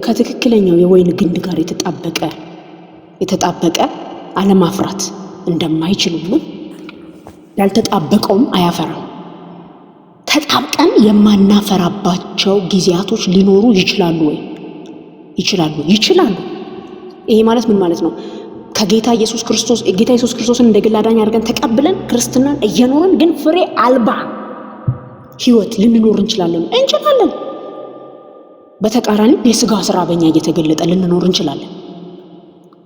ከትክክለኛው የወይን ግንድ ጋር የተጣበቀ አለማፍራት እንደማይችል ሁሉ ያልተጣበቀውም አያፈራም። ተጣብቀን የማናፈራባቸው ጊዜያቶች ሊኖሩ ይችላሉ ወይ? ይችላሉ። ይሄ ማለት ምን ማለት ነው? ጌታ ኢየሱስ ክርስቶስን እንደ ግል አዳኝ አድርገን ተቀብለን ክርስትናን እየኖርን ግን ፍሬ አልባ ህይወት ልንኖር እንችላለን። በተቃራኒ የስጋ ስራ በእኛ እየተገለጠ ልንኖር እንችላለን።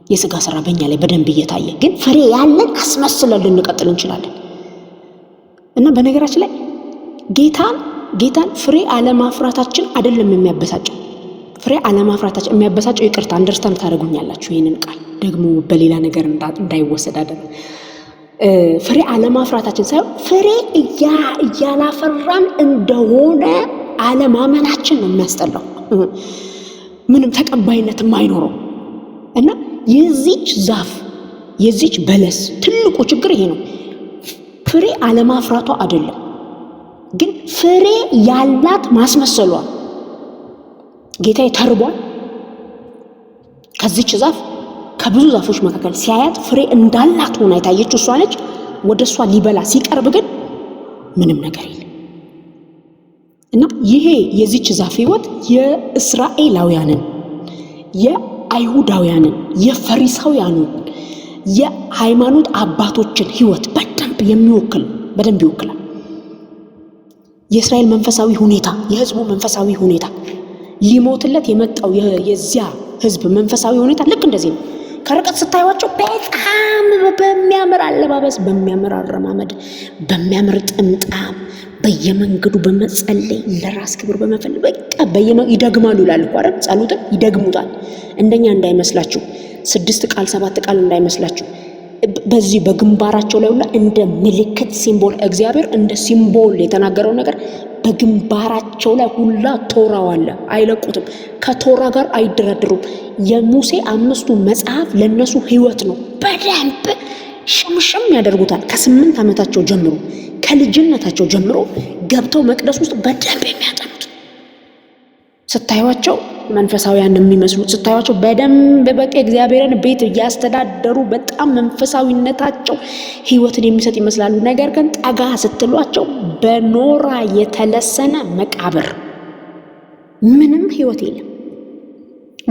የስጋ ስራ በእኛ ላይ በደንብ እየታየ ግን ፍሬ ያለን አስመስለን ልንቀጥል እንችላለን። እና በነገራችን ላይ ጌታን ፍሬ አለማፍራታችን አይደለም የሚያበሳጨው። ፍሬ አለማፍራታችን የሚያበሳጨው፣ ይቅርታ አንደርስታንድ ታደርጉኛላችሁ ይህንን ቃል ደግሞ በሌላ ነገር እንዳይወሰድ አደረገ። ፍሬ አለማፍራታችን ሳይሆን ፍሬ እያላፈራን እንደሆነ አለማመናችን ነው የሚያስጠላው፣ ምንም ተቀባይነት የማይኖረው። እና የዚች በለስ ትልቁ ችግር ይሄ ነው። ፍሬ አለማፍራቷ አይደለም፣ ግን ፍሬ ያላት ማስመሰሏ። ጌታ ተርቧል። ከዚች ዛፍ ከብዙ ዛፎች መካከል ሲያያት ፍሬ እንዳላት ሆና የታየችው እሷ ነች። ወደ እሷ ሊበላ ሲቀርብ ግን ምንም ነገር የለም። እና ይሄ የዚች ዛፍ ህይወት የእስራኤላውያንን፣ የአይሁዳውያንን፣ የፈሪሳውያንን፣ የሃይማኖት አባቶችን ህይወት በደንብ ይወክላል። የእስራኤል መንፈሳዊ ሁኔታ፣ የህዝቡ መንፈሳዊ ሁኔታ፣ ሊሞትለት የመጣው የዚያ ህዝብ መንፈሳዊ ሁኔታ ልክ እንደዚህ ነው። ከርቀት ስታዩዋቸው በጣም በሚያምር አለባበስ፣ በሚያምር አረማመድ፣ በሚያምር ጥምጣም፣ በየመንገዱ በመጸለይ ለራስ ክብር በመፈለግ በቃ ይደግማሉ ይላል እኮ አይደል? ጸሎትን ይደግሙታል። እንደኛ እንዳይመስላችሁ 6 ቃል 7 ቃል እንዳይመስላችሁ። በዚህ በግንባራቸው ላይ ሁላ እንደ ምልክት ሲምቦል፣ እግዚአብሔር እንደ ሲምቦል የተናገረው ነገር በግንባራቸው ላይ ሁላ ቶራው አለ። አይለቁትም። ከቶራ ጋር አይደራደሩም። የሙሴ 5ቱ መጽሐፍ ለነሱ ህይወት ነው። በደንብ ሽምሽም ያደርጉታል። ከ8 ዓመታቸው ጀምሮ፣ ከልጅነታቸው ጀምሮ ገብተው መቅደስ ውስጥ በደንብ የሚያጠኑት ስታዩዋቸው መንፈሳዊያን የሚመስሉት፣ ስታዩዋቸው በደንብ በቃ እግዚአብሔርን ቤት እያስተዳደሩ በጣም መንፈሳዊነታቸው ህይወትን የሚሰጥ ይመስላሉ። ነገር ግን ጠጋ ስትሏቸው በኖራ የተለሰነ መቃብር፣ ምንም ህይወት የለም።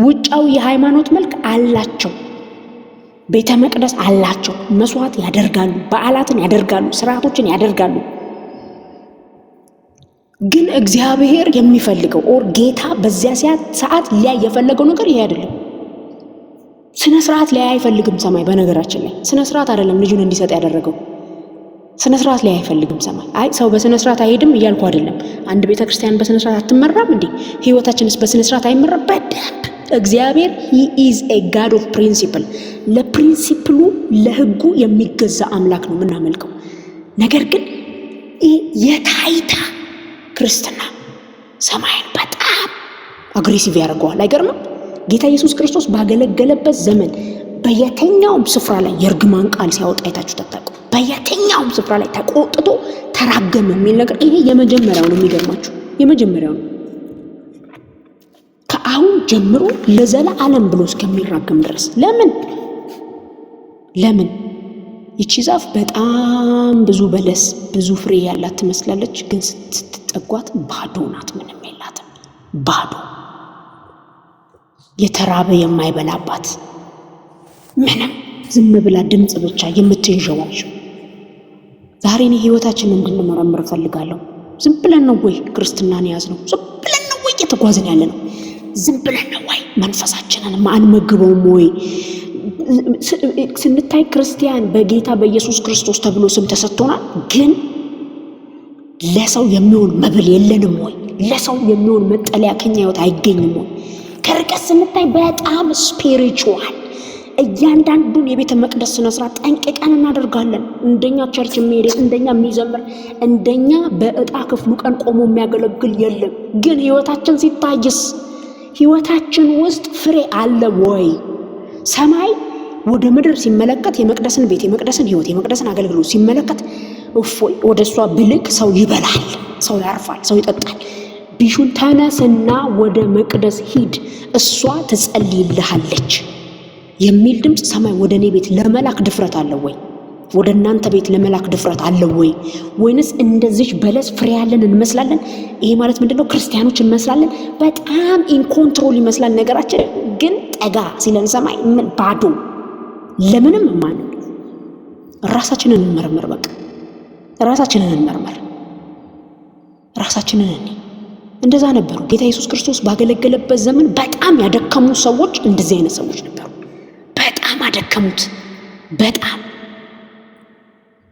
ውጫዊ የሃይማኖት መልክ አላቸው፣ ቤተ መቅደስ አላቸው፣ መስዋዕት ያደርጋሉ፣ በዓላትን ያደርጋሉ፣ ስርዓቶችን ያደርጋሉ። ግን እግዚአብሔር የሚፈልገው ጌታ በዚያ ሰዓት ሊያይ የፈለገው ነገር ይሄ አይደለም። ስነ ስርዓት ሊያይ አይፈልግም ሰማይ። በነገራችን ላይ ስነ ስርዓት አይደለም ልጁን እንዲሰጥ ያደረገው። ስነ ስርዓት ሊያይ አይፈልግም ሰማይ። ሰው በስነ ስርዓት አይሄድም እያልኩ አይደለም። አንድ ቤተ ክርስቲያን በስነ ስርዓት አትመራም እንዴ? ህይወታችንስ በስነ ስርዓት አይመራም? በደንብ እግዚአብሔር he is a God of principle። ለፕሪንሲፕሉ ለህጉ የሚገዛ አምላክ ነው የምናመልከው። ነገር ግን የታይታ ክርስትና ሰማይን በጣም አግሬሲቭ ያደርገዋል። አይገርምም? ጌታ ኢየሱስ ክርስቶስ ባገለገለበት ዘመን በየትኛውም ስፍራ ላይ የእርግማን ቃል ሲያወጣ አይታችሁ ተጠቁ። በየትኛውም ስፍራ ላይ ተቆጥቶ ተራገመ የሚል ነገር ይሄ የመጀመሪያው ነው። የሚገርማችሁ የመጀመሪያው ነው። ከአሁን ጀምሮ ለዘላለም ብሎ እስከሚራገም ድረስ ለምን ይቺ ዛፍ በጣም ብዙ በለስ ብዙ ፍሬ ያላት ትመስላለች፣ ግን ስትጠጓት ባዶ ናት። ምንም የላትም። ባዶ የተራበ የማይበላባት ምንም ዝም ብላ ድምፅ ብቻ የምትንዠዋዥው። ዛሬ እኔ ህይወታችንን እንድንመረምር እፈልጋለሁ። ዝም ብለን ነው ወይ ክርስትናን ያዝነው? ዝም ብለን ነው ወይ እየተጓዝን ያለ ነው? ዝም ብለን ነው ወይ መንፈሳችንን አንመግበውም ወይ? ስንታይ ክርስቲያን በጌታ በኢየሱስ ክርስቶስ ተብሎ ስም ተሰጥቶናል፣ ግን ለሰው የሚሆን መብል የለንም ወይ? ለሰው የሚሆን መጠለያ ከኛ ህይወት አይገኝም ወይ? ከርቀት ስንታይ በጣም ስፒሪቹዋል እያንዳንዱን የቤተ መቅደስ ስነ ስርዓት ጠንቅቀን እናደርጋለን። እንደኛ ቸርች የሚሄድ እንደኛ የሚዘምር እንደኛ በእጣ ክፍሉ ቀን ቆሞ የሚያገለግል የለም። ግን ህይወታችን ሲታይስ ህይወታችን ውስጥ ፍሬ አለ ወይ? ሰማይ ወደ ምድር ሲመለከት የመቅደስን ቤት፣ የመቅደስን ህይወት፣ የመቅደስን አገልግሎት ሲመለከት እፎይ ወደ እሷ ብልክ ሰው ይበላል፣ ሰው ያርፋል፣ ሰው ይጠጣል። ቢሹን ተነስና ወደ መቅደስ ሂድ እሷ ትጸልይልሃለች የሚል ድምፅ ሰማይ ወደ እኔ ቤት ለመላክ ድፍረት አለው ወይ? ወደ እናንተ ቤት ለመላክ ድፍረት አለው ወይ? ወይንስ እንደዚህ በለስ ፍሬ ያለን እንመስላለን? ይሄ ማለት ምንድነው? ክርስቲያኖች እንመስላለን። በጣም ኢንኮንትሮል ይመስላል ነገራችን፣ ግን ጠጋ ሲለን ሰማይ ምን ባዶ ለምንም ማን ራሳችንን እንመርመር። በቃ ራሳችንን እንመርመር። ራሳችንን እንደዛ ነበሩ። ጌታ ኢየሱስ ክርስቶስ ባገለገለበት ዘመን በጣም ያደከሙ ሰዎች እንደዚህ አይነት ሰዎች ነበሩ። በጣም አደከሙት። በጣም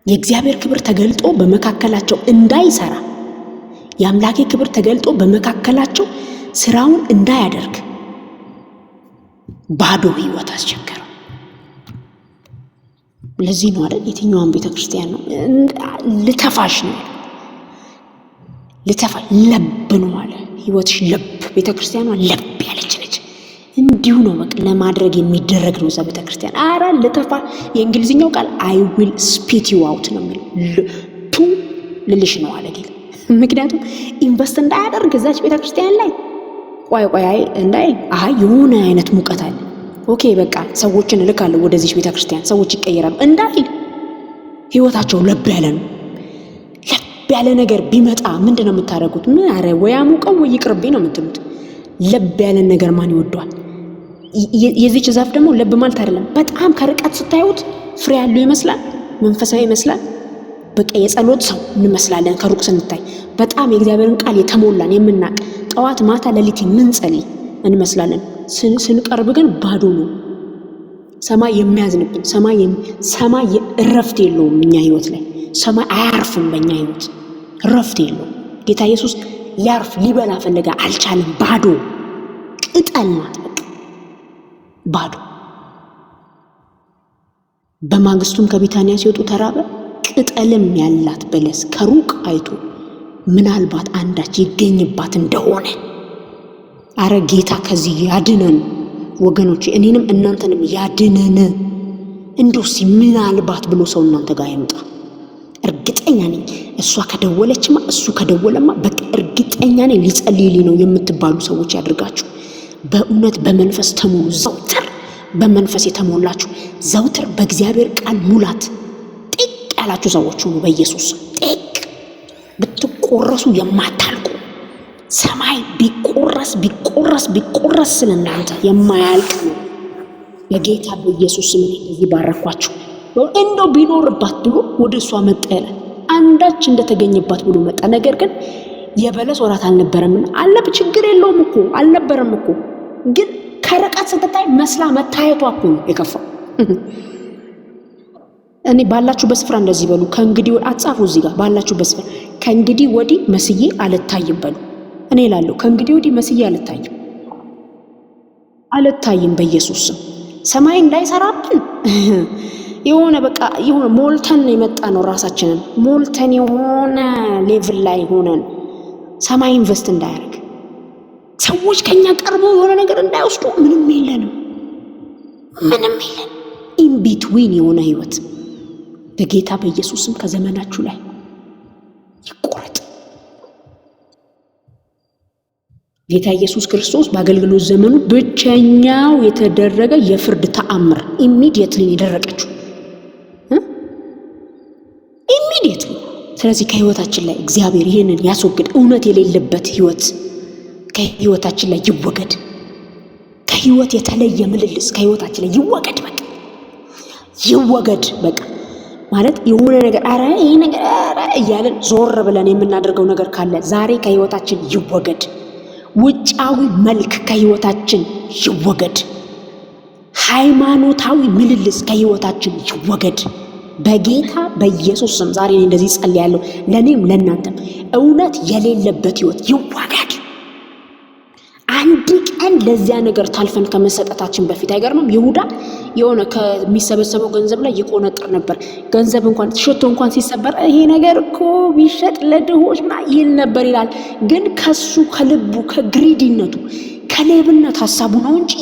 የእግዚአብሔር ክብር ተገልጦ በመካከላቸው እንዳይሰራ፣ የአምላኬ ክብር ተገልጦ በመካከላቸው ስራውን እንዳያደርግ ባዶ ህይወት አስቸገረው። ለዚህ ነው አይደል የትኛዋን ቤተክርስቲያን ነው ልተፋሽ ነው ልተፋ ለብ ነው አለ። ህይወትሽ ለብ፣ ቤተክርስቲያኗ ለብ ያለች ነች። እንዲሁ ነው በቃ ለማድረግ የሚደረግ ነው እዛ ቤተክርስቲያን። አረ ልተፋ የእንግሊዝኛው ቃል I will spit you out ነው የሚለው። ቱ ልልሽ ነው አለ ጌታ። ምክንያቱም ኢንቨስት እንዳያደርግ እዛች ቤተክርስቲያን ላይ ቆይ እንዳይ የሆነ አይነት ሙቀት አለ። ኦኬ በቃ ሰዎችን እልካለሁ ወደዚህ ቤተክርስቲያን ሰዎች ይቀየራሉ እንዳይል ህይወታቸው ለብ ያለ ነው። ለብ ያለ ነገር ቢመጣ ምንድነው የምታደርጉት? ምን አረ ወይ አሙቀው ወይ ይቅርብኝ ነው የምትሉት። ለብ ያለ ነገር ማን ይወደዋል? የዚች ዛፍ ደግሞ ለብ ማለት አይደለም። በጣም ከርቀት ስታዩት ፍሬ ያለው ይመስላል፣ መንፈሳዊ ይመስላል። በቃ የጸሎት ሰው እንመስላለን ከሩቅ ስንታይ። በጣም የእግዚአብሔርን ቃል የተሞላን የምናቅ ጠዋት ማታ ሌሊት የምንጸልይ እንመስላለን። ስንቀርብ ግን ባዶ ነው። ሰማይ የሚያዝንብን ሰማይ እረፍት የለውም እኛ ህይወት ላይ። ሰማይ አያርፍም በእኛ ህይወት፣ እረፍት የለውም። ጌታ ኢየሱስ ሊያርፍ ሊበላ ፈለገ፣ አልቻለም። ባዶ ቅጠል ናት፣ በቃ ባዶ። በማግስቱም ከቢታንያ ሲወጡ ተራበ። ቅጠልም ያላት በለስ ከሩቅ አይቶ ምናልባት አንዳች ይገኝባት እንደሆነ። አረ ጌታ ከዚህ ያድነን ወገኖች፣ እኔንም እናንተንም ያድነን። እንደውስ ምናልባት ብሎ ሰው እናንተ ጋር ያምጣ። እርግጠኛ ነኝ እሷ ከደወለችማ እሱ ከደወለማ በቃ እርግጠኛ ነኝ ሊጸልይልኝ ነው የምትባሉ ሰዎች ያድርጋችሁ። በእውነት በመንፈስ ተሞሉ። ዘውትር በመንፈስ የተሞላችሁ ዘውትር በእግዚአብሔር ቃል ሙላት ጥቅ ያላችሁ ሰዎች ሁኑ። በኢየሱስ ጥቅ ብትቆረሱ የማታልቁ ሰማይ ቢቆረስ ስለናንተ የማያልቅ ነው። በጌታ በኢየሱስ ስም እንደዚህ ባረኳችሁ። እንደው ቢኖርባት ብሎ ወደ እሷ መጣ ያለ አንዳች እንደተገኘባት ብሎ መጣ። ነገር ግን የበለስ ወራት አልነበረምና አለብ ችግር የለውም እኮ አልነበረም እኮ። ግን ከርቀት ስትታይ መስላ መታየቷ እኮ ነው የከፋው። እኔ ባላችሁበት ስፍራ እንደዚህ በሉ። ከእንግዲህ አጻፉ እዚህ ጋር ባላችሁበት ስፍራ ከእንግዲህ ወዲህ መስዬ አልታይም በሉ። እኔ እላለሁ ከእንግዲህ ወዲህ መስዬ አልታይም በኢየሱስ ስም። ሰማይ እንዳይሰራብን የሆነ በቃ የሆነ ሞልተን የመጣ ነው። ራሳችንን ሞልተን የሆነ ሌቭል ላይ ሆነን ሰማይ ኢንቨስት እንዳያደርግ ሰዎች ከኛ ቀርበው የሆነ ነገር እንዳይወስዱ ምንም የለንም። ኢን ቢትዊን የሆነ ህይወት በጌታ በኢየሱስ ስም ከዘመናችሁ ላይ ይቆረጥ። ጌታ ኢየሱስ ክርስቶስ በአገልግሎት ዘመኑ ብቸኛው የተደረገ የፍርድ ተአምር ኢሚዲየትሊ የደረቀችው ኢሚዲየትሊ። ስለዚህ ከህይወታችን ላይ እግዚአብሔር ይሄንን ያስወግድ። እውነት የሌለበት ህይወት ከህይወታችን ላይ ይወገድ። ከህይወት የተለየ ምልልስ ከህይወታችን ላይ ይወገድ። በቃ ይወገድ። በቃ ማለት የሆነ ነገር አረ ይሄ ነገር አረ እያለን ዞር ብለን የምናደርገው ነገር ካለ ዛሬ ከህይወታችን ይወገድ። ውጫዊ መልክ ከህይወታችን ይወገድ። ሃይማኖታዊ ምልልስ ከህይወታችን ይወገድ። በጌታ በኢየሱስ ስም ዛሬ እንደዚህ ጸልያለሁ። ለኔም ለናንተም እውነት የሌለበት ህይወት ይወገድ። አንድ ቀን ለዚያ ነገር ታልፈን ከመሰጠታችን በፊት አይገርምም? ይሁዳ የሆነ ከሚሰበሰበው ገንዘብ ላይ ይቆነጥር ነበር። ገንዘብ እንኳን ሽቶ እንኳን ሲሰበር ይሄ ነገር እኮ ቢሸጥ ለድሆች ይል ነበር ይላል። ግን ከሱ ከልቡ ከግሪዲነቱ ከሌብነት ሐሳቡ ነው እንጂ